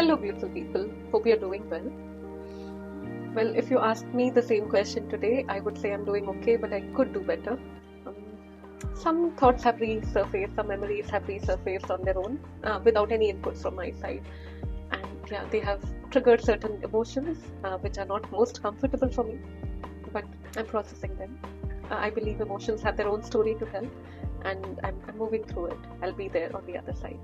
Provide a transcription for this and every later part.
Hello beautiful people, hope you're doing well. Well, if you ask me the same question today, I would say I'm doing okay, but I could do better. Some thoughts have resurfaced, some memories have resurfaced on their own without any input from my side. And yeah, they have triggered certain emotions which are not most comfortable for me, but I'm processing them. I believe emotions have their own story to tell, and I'm moving through it. I'll be there on the other side.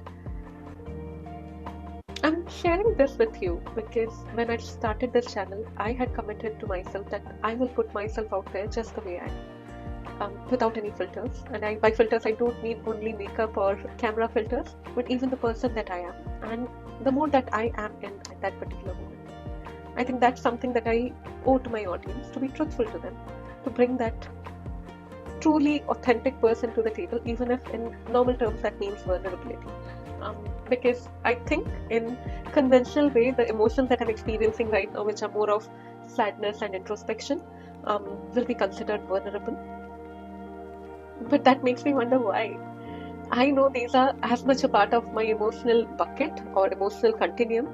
I'm sharing this with you because when I started this channel, I had committed to myself that I will put myself out there just the way I am, without any filters. And by filters, I don't mean only makeup or camera filters, but even the person that I am, and the mode that I am in at that particular moment. I think that's something that I owe to my audience, to be truthful to them, to bring that truly authentic person to the table, even if in normal terms that means vulnerability. Because I think in conventional way, the emotions that I'm experiencing right now, which are more of sadness and introspection, will be considered vulnerable. But that makes me wonder why. I know these are as much a part of my emotional bucket or emotional continuum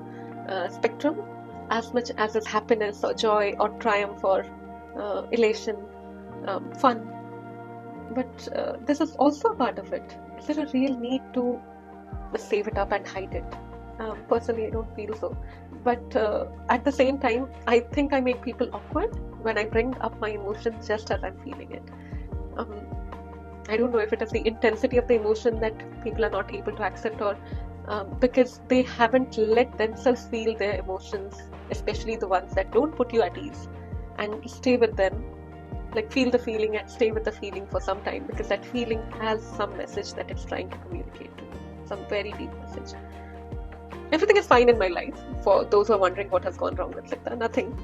spectrum as much as is happiness or joy or triumph or elation, fun. But this is also a part of it. Is there a real need to save it up and hide it? Personally, I don't feel so. But at the same time, I think I make people awkward when I bring up my emotions just as I'm feeling it. I don't know if it is the intensity of the emotion that people are not able to accept, or because they haven't let themselves feel their emotions, especially the ones that don't put you at ease, and stay with them. Like, feel the feeling and stay with the feeling for some time, because that feeling has some message that it's trying to communicate to you, some very deep message. Everything is fine in my life. For those who are wondering what has gone wrong with Sikta, nothing.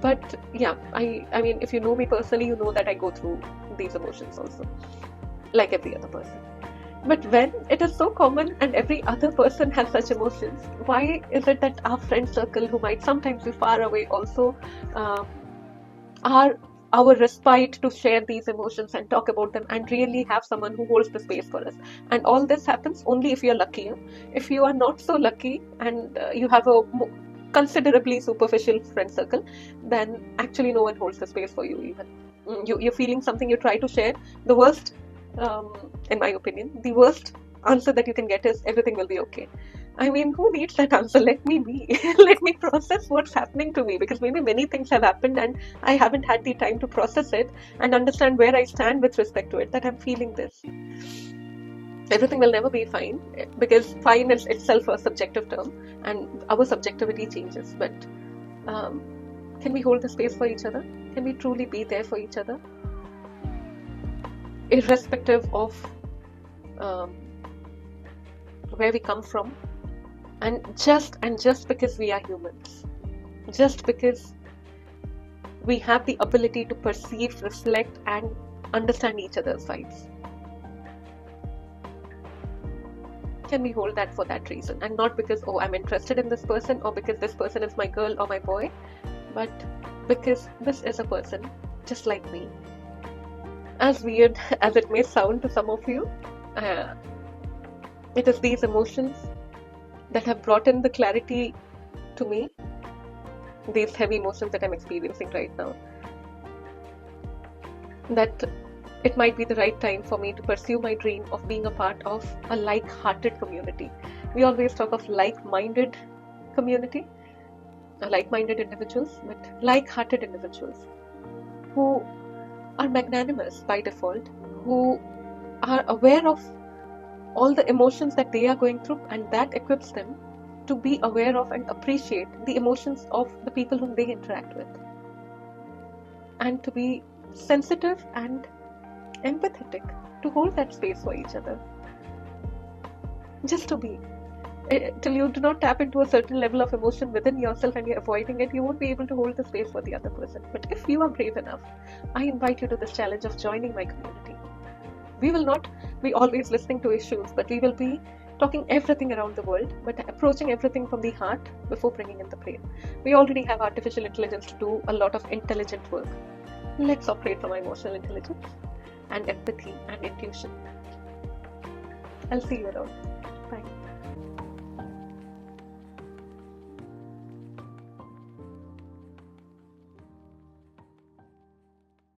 But yeah, I mean, if you know me personally, you know that I go through these emotions also, like every other person. But when it is so common and every other person has such emotions, why is it that our friend circle, who might sometimes be far away, also are our respite to share these emotions and talk about them and really have someone who holds the space for us? And all this happens only if you're luckier. If you are not so lucky and you have a considerably superficial friend circle, then actually no one holds the space for you even. You're feeling something, you try to share. The worst, in my opinion, the worst answer that you can get is everything will be okay. I mean, who needs that answer? Let me be. Let me process what's happening to me, because maybe many things have happened and I haven't had the time to process it and understand where I stand with respect to it, that I'm feeling this. Everything will never be fine, because fine is itself a subjective term and our subjectivity changes. But can we hold the space for each other? Can we truly be there for each other? Irrespective of where we come from. And just because we are humans, just because we have the ability to perceive, reflect, and understand each other's sides, can we hold that for that reason? And not because, oh, I'm interested in this person, or because this person is my girl or my boy, but because this is a person just like me. As weird as it may sound to some of you, it is these emotions that have brought in the clarity to me, these heavy emotions that I'm experiencing right now, that it might be the right time for me to pursue my dream of being a part of a like-hearted community. We always talk of like-minded community, like-minded individuals, but like-hearted individuals who are magnanimous by default, who are aware of all the emotions that they are going through, and that equips them to be aware of and appreciate the emotions of the people whom they interact with, and to be sensitive and empathetic, to hold that space for each other. Just to be. Till you do not tap into a certain level of emotion within yourself and you're avoiding it, you won't be able to hold the space for the other person. But if you are brave enough, I invite you to this challenge of joining my community. We will not be always listening to issues, but we will be talking everything around the world, but approaching everything from the heart before bringing in the brain. We already have artificial intelligence to do a lot of intelligent work. Let's operate from emotional intelligence and empathy and intuition. I'll see you around. Bye.